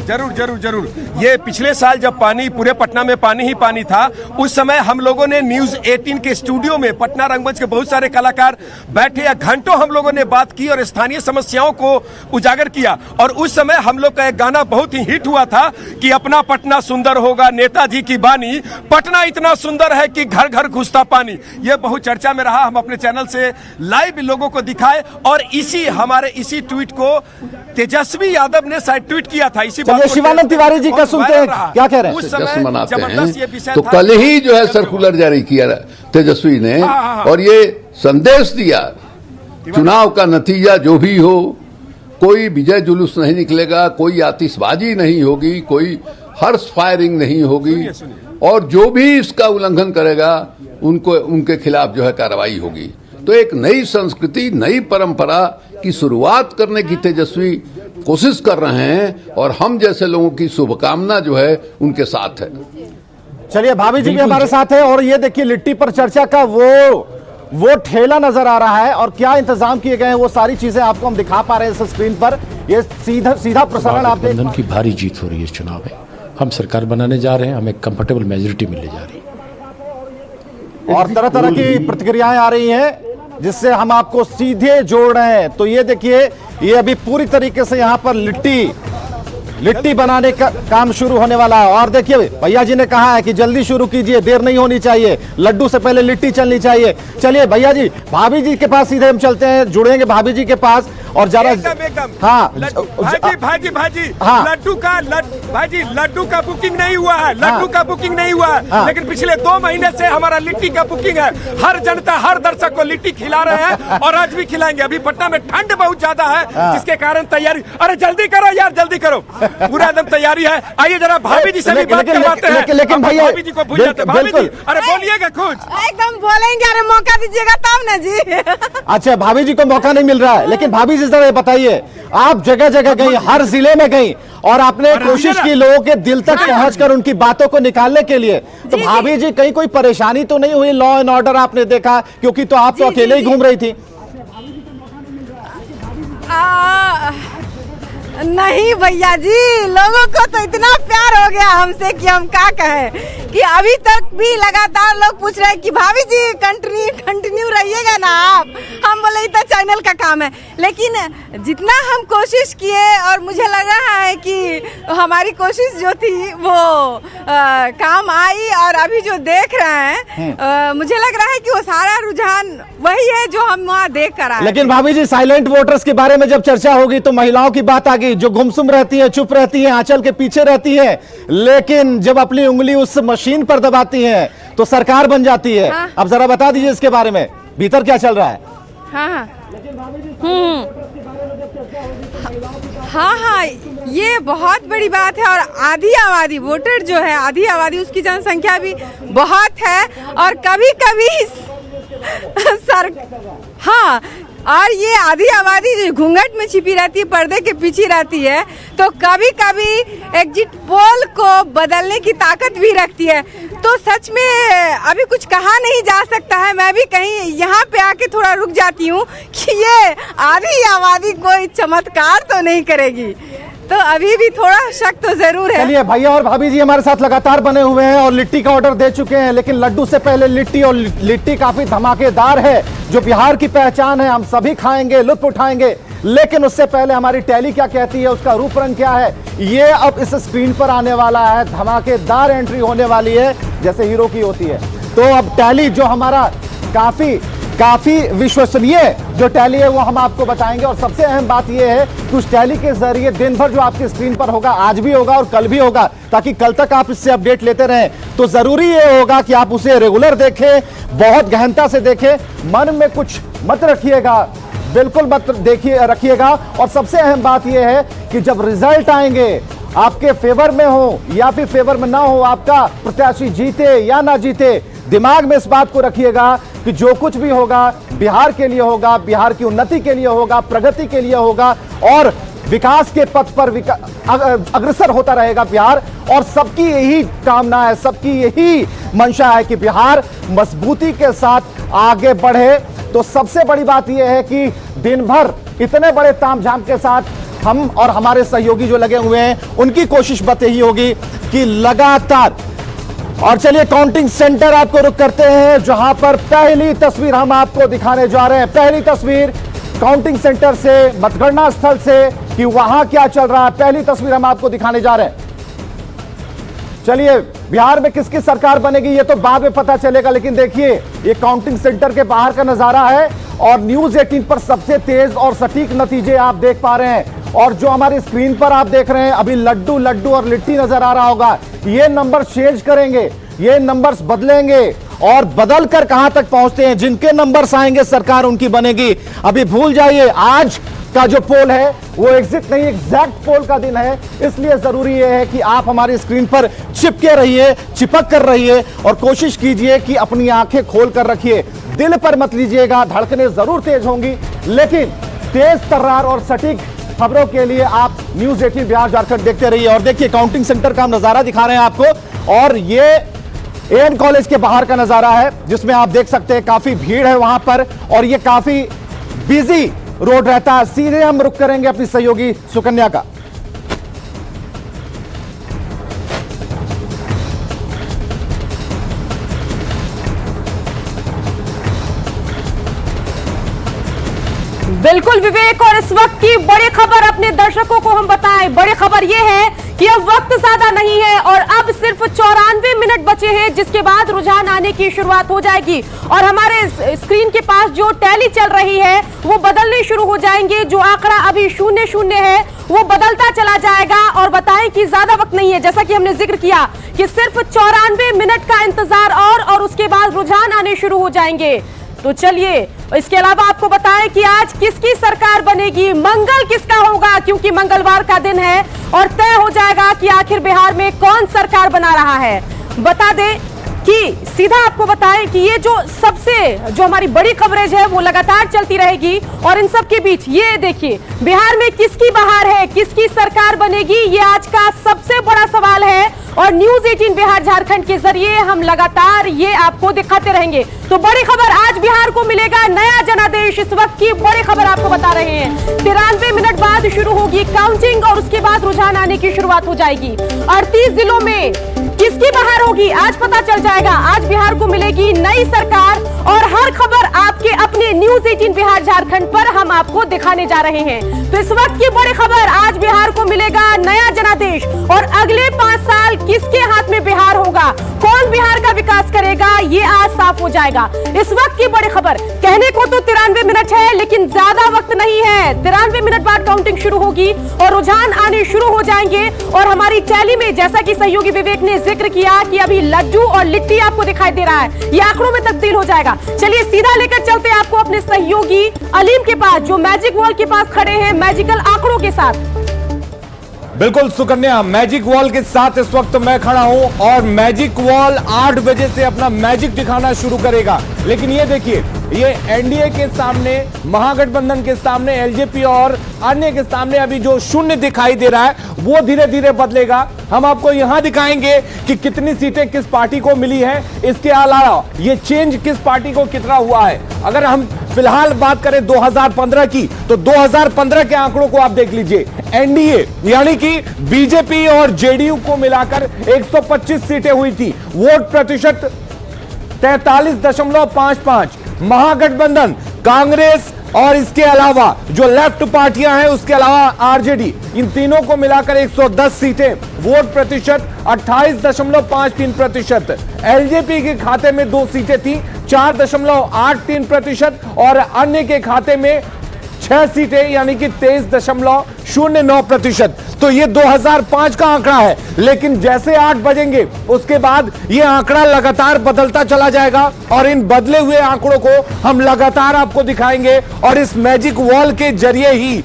जरूर जरूर जरूर। ये पिछले साल जब पानी पूरे पटना में पानी ही पानी था, उस समय हम लोगों ने न्यूज 18 के स्टूडियो में पटना रंगमंच के बहुत सारे कलाकार बैठे या घंटों हम लोगों ने बात की और स्थानीय समस्याओं को उजागर किया। और उस समय हम लोग का एक गाना बहुत ही हिट हुआ था कि अपना पटना सुंदर होगा नेताजी की बानी, पटना इतना सुंदर है कि घर घर घुसता पानी। ये बहुत चर्चा में रहा। हम अपने चैनल से लाइव लोगों को दिखाए और इसी ट्वीट को तेजस्वी यादव ने शायद ट्वीट किया था। इसी बात शिवानंद तिवारी जी का सुनते हैं क्या कह रहे हैं। उस समय मनाते जबरदस्त ये हैं विषय तो था। कल ही जो है सर्कुलर जारी किया तेजस्वी ने और ये संदेश दिया चुनाव का नतीजा जो भी हो, कोई विजय जुलूस नहीं निकलेगा, कोई आतिशबाजी नहीं होगी, कोई हर्ष फायरिंग नहीं होगी और जो भी इसका उल्लंघन करेगा उनके खिलाफ जो है कार्रवाई होगी। तो एक नई संस्कृति, नई परंपरा की शुरुआत करने की तेजस्वी कोशिश कर रहे हैं और हम जैसे लोगों की शुभकामना जो है उनके साथ है। चलिए भाभी जी भी हमारे साथ है और ये देखिए लिट्टी पर चर्चा का वो ठेला नजर आ रहा है और क्या इंतजाम किए गए हैं वो सारी चीजें आपको हम दिखा पा रहे हैं इस स्क्रीन पर। ये सीधा प्रसारण आप गठबंधन की भारी जीत हो रही है इस चुनाव में। हम सरकार बनाने जा रहे हैं, हमें कंफर्टेबल मेजोरिटी मिलने जा रही है और तरह तरह की प्रतिक्रियाएं आ रही हैं जिससे हम आपको सीधे जोड़ रहे हैं। तो ये देखिए ये अभी पूरी तरीके से यहाँ पर लिट्टी बनाने का काम शुरू होने वाला है और देखिए भैया जी ने कहा है कि जल्दी शुरू कीजिए, देर नहीं होनी चाहिए, लड्डू से पहले लिट्टी चलनी चाहिए। चलिए भैया जी भाभी जी के पास सीधे हम चलते हैं, जुड़ेंगे भाभी जी के पास और जरा एकदम हाँ भाजी हाँ लड्डू का बुकिंग नहीं हुआ है, लड्डू का बुकिंग नहीं हुआ है, लेकिन पिछले 2 महीने से हमारा लिट्टी का बुकिंग है। हर जनता हर दर्शक को लिट्टी खिला रहे हैं और आज भी खिलाएंगे। अभी पटना में ठंड बहुत ज्यादा है जिसके कारण तैयारी, अरे जल्दी करो यार जल्दी करो, पूरा एकदम तैयारी है। आइए जरा भाभी जी से भी बात करवाते हैं। लेकिन भैया भाभी जी को भूल जाते हैं। भाभी जी अरे बोलिएगा कुछ। एकदम बोलेंगे, अरे मौका दीजिएगा तब ना जी। अच्छा भाभी जी को मौका नहीं मिल रहा है, लेकिन भाभी जी जरा बताइए, आप जगह जगह गई, हर जिले में गई और आपने कोशिश की लोगों के दिल तक पहुंचकर उनकी बातों को निकालने के लिए, तो भाभी जी कहीं कोई परेशानी तो नहीं हुई? लॉ एंड ऑर्डर आपने देखा, क्योंकि तो आप तो अकेले ही घूम रही थी। नहीं भैया जी, लोगों को तो इतना प्यार हो गया हमसे कि हम क्या कहें कि अभी तक भी लगातार लोग पूछ रहे हैं कि भाभी जी कंटिन्यू रहिएगा ना आप। हम बोले तो चैनल का काम है, लेकिन जितना हम कोशिश किए और मुझे लग रहा है कि हमारी कोशिश जो थी वो काम आई और अभी जो देख रहे हैं मुझे लग रहा है कि वो सारा रुझान वही है जो हम वहाँ देख कर आए। लेकिन भाभी जी साइलेंट वोटर्स के बारे में जब चर्चा होगी तो महिलाओं की बात आ गई जो गुमसुम रहती है, चुप रहती है, आंचल के पीछे रहती है, लेकिन जब अपनी उंगली उस मशीन पर दबाती है तो सरकार बन जाती है। हाँ। अब जरा बता दीजिए इसके बारे में, भीतर क्या चल रहा है? हाँ, ये बहुत बड़ी बात है और आधी आबादी वोटर जो है, आधी आबादी उसकी जनसंख्या भी बहुत है और कभी कभी हाँ, और ये आधी आबादी जो घूंघट में छिपी रहती है, पर्दे के पीछे रहती है, तो कभी कभी एग्जिट पोल को बदलने की ताकत भी रखती है। तो सच में अभी कुछ कहा नहीं जा सकता है। मैं भी कहीं यहाँ पे आके थोड़ा रुक जाती हूँ कि ये आधी आबादी कोई चमत्कार तो नहीं करेगी, तो अभी भी थोड़ा शक तो जरूर है। चलिए भैया और भाभी जी हमारे साथ लगातार बने हुए हैं और लिट्टी का ऑर्डर दे चुके हैं, लेकिन लड्डू से पहले लिट्टी, और लिट्टी काफी धमाकेदार है जो बिहार की पहचान है। हम सभी खाएंगे, लुत्फ उठाएंगे, लेकिन उससे पहले हमारी टैली क्या कहती है, उसका रूप रंग क्या है, ये अब इस स्क्रीन पर आने वाला है। धमाकेदार एंट्री होने वाली है जैसे हीरो की होती है। तो अब टैली जो हमारा काफी विश्वसनीय जो टैली है वो हम आपको बताएंगे। और सबसे अहम बात ये है कि उस टैली के जरिए दिन भर जो आपकी स्क्रीन पर होगा, आज भी होगा और कल भी होगा, ताकि कल तक आप इससे अपडेट लेते रहें। तो जरूरी ये होगा कि आप उसे रेगुलर देखें, बहुत गहनता से देखें, मन में कुछ मत रखिएगा, बिल्कुल मत रखिएगा। और सबसे अहम बात यह है कि जब रिजल्ट आएंगे आपके फेवर में हो या फिर फेवर में ना हो, आपका प्रत्याशी जीते या ना जीते, दिमाग में इस बात को रखिएगा कि जो कुछ भी होगा बिहार के लिए होगा, बिहार की उन्नति के लिए होगा, प्रगति के लिए होगा और विकास के पथ पर अग्रसर होता रहेगा बिहार। और सबकी यही कामना है, सबकी यही मंशा है कि बिहार मजबूती के साथ आगे बढ़े। तो सबसे बड़ी बात यह है कि दिन भर इतने बड़े तामझाम के साथ हम और हमारे सहयोगी जो लगे हुए हैं उनकी कोशिश बत यही होगी कि लगातार। और चलिए काउंटिंग सेंटर आपको रुक करते हैं, जहां पर पहली तस्वीर हम आपको दिखाने जा रहे हैं। पहली तस्वीर काउंटिंग सेंटर से, मतगणना स्थल से, कि वहां क्या चल रहा है, पहली तस्वीर हम आपको दिखाने जा रहे हैं। चलिए, बिहार में किसकी सरकार बनेगी ये तो बाद में पता चलेगा, लेकिन देखिए ये काउंटिंग सेंटर के बाहर का नजारा है और न्यूज 18 पर सबसे तेज और सटीक नतीजे आप देख पा रहे हैं। और जो हमारी स्क्रीन पर आप देख रहे हैं, अभी लड्डू लड्डू और लिट्टी नजर आ रहा होगा, ये नंबर चेंज करेंगे, ये नंबर्स बदलेंगे और बदल कर कहां तक पहुंचते हैं, जिनके नंबर्स आएंगे सरकार उनकी बनेगी। अभी भूल जाइए, आज का जो पोल है वो एग्जिट नहीं, एग्जैक्ट पोल का दिन है, इसलिए जरूरी है कि आप हमारी स्क्रीन पर चिपके रहिए, चिपक कर रहिए और कोशिश कीजिए कि अपनी आंखें खोल कर रखिए, दिल पर मत लीजिएगा। धड़कनें जरूर तेज होंगी, लेकिन तेज तर्रार और सटीक खबरों के लिए आप न्यूज 18 बिहार झारखंड देखते रहिए। और देखिए काउंटिंग सेंटर का हम नजारा दिखा रहे हैं आपको, और ये एएन कॉलेज के बाहर का नजारा है, जिसमें आप देख सकते हैं काफी भीड़ है वहां पर और ये काफी बिजी रोड रहता है। सीधे हम रुक करेंगे अपनी सहयोगी सुकन्या का। बिल्कुल विवेक, और इस वक्त की बड़ी खबर अपने दर्शकों को हम बताएं। बड़ी खबर यह है कि अब वक्त ज्यादा नहीं है और अब सिर्फ 94 मिनट बचे हैं, जिसके बाद रुझान आने की शुरुआत हो जाएगी और हमारे स्क्रीन के पास जो टैली चल रही है वो बदलने शुरू हो जाएंगे। जो आंकड़ा अभी 0-0 है वो बदलता चला जाएगा। और बताएं कि ज्यादा वक्त नहीं है, जैसा कि हमने जिक्र किया कि सिर्फ 94 मिनट का इंतजार और उसके बाद रुझान आने शुरू हो जाएंगे। तो चलिए, इसके अलावा आपको बताएं कि आज किसकी सरकार बनेगी, मंगल किसका होगा, क्योंकि मंगलवार का दिन है और तय हो जाएगा कि आखिर बिहार में कौन सरकार बना रहा है। बता दें कि सीधा आपको बताएं कि ये जो हमारी बड़ी कवरेज है वो लगातार चलती रहेगी। और इन सब के बीच ये देखिए, बिहार में किसकी बहार है, किसकी सरकार बनेगी, ये आज का सबसे बड़ा सवाल है और न्यूज 18 बिहार झारखंड के जरिए हम लगातार ये आपको दिखाते रहेंगे। तो बड़ी खबर, आज बिहार को मिलेगा नया जनादेश। इस वक्त की बड़ी खबर आपको बता रहे हैं। 93 मिनट बाद शुरू होगी काउंटिंग और उसके बाद रुझान आने की शुरुआत हो जाएगी। 38 जिलों में किसकी बहार होगी आज पता चल जाएगा। आज बिहार को मिलेगी नई सरकार और हर खबर आपके अपने न्यूज 18 बिहार झारखंड पर हम आपको दिखाने जा रहे हैं। तो इस वक्त की बड़ी खबर, आज बिहार को मिलेगा नया जनादेश और अगले 5 साल किसके हाथ में बिहार होगा, कौन बिहार का विकास करेगा, ये आज साफ हो जाएगा। इस वक्त की बड़ी खबर, कहने को तो 93 मिनट है लेकिन ज्यादा वक्त नहीं है। 93 मिनट बाद काउंटिंग शुरू होगी और रुझान आने शुरू हो जाएंगे। और हमारी टैली में, जैसा कि सहयोगी विवेक ने जिक्र किया कि अभी लड्डू और लिट्टी आपको दिखाई दे रहा है, ये आंकड़ों में तब्दील हो जाएगा। चलिए सीधा लेकर चलते हैं आपको अपने सहयोगी अलीम के पास, जो मैजिक वॉल के पास खड़े हैं मैजिकल आंकड़ों के साथ। बिल्कुल सुकन्या, मैजिक वॉल के साथ इस वक्त मैं खड़ा हूं और मैजिक वॉल 8 बजे से अपना मैजिक दिखाना शुरू करेगा। लेकिन ये देखिए, ये एनडीए के सामने, महागठबंधन के सामने, एलजेपी और अन्य के सामने अभी जो शून्य दिखाई दे रहा है वो धीरे धीरे बदलेगा। हम आपको यहां दिखाएंगे कि कितनी सीटें किस पार्टी को मिली है, इसके अलावा ये चेंज किस पार्टी को कितना हुआ है। अगर हम फिलहाल बात करें 2015 की, तो 2015 के आंकड़ों को आप देख लीजिए। एनडीए यानी कि बीजेपी और जेडीयू को मिलाकर 125 सीटें हुई थी, वोट प्रतिशत 43.55। महागठबंधन, कांग्रेस और इसके अलावा जो लेफ्ट पार्टियां हैं, उसके अलावा आरजेडी, इन तीनों को मिलाकर 110 सीटें, वोट प्रतिशत 28.53%। एलजेपी के खाते में 2 सीटें थी, 4.83% और अन्य के खाते में 6 सीटें यानी कि 23.09%। तो ये 2005 का आंकड़ा है, लेकिन जैसे 8 बजेंगे उसके बाद ये आंकड़ा लगातार बदलता चला जाएगा और इन बदले हुए आंकड़ों को हम लगातार आपको दिखाएंगे और इस मैजिक वॉल के जरिए ही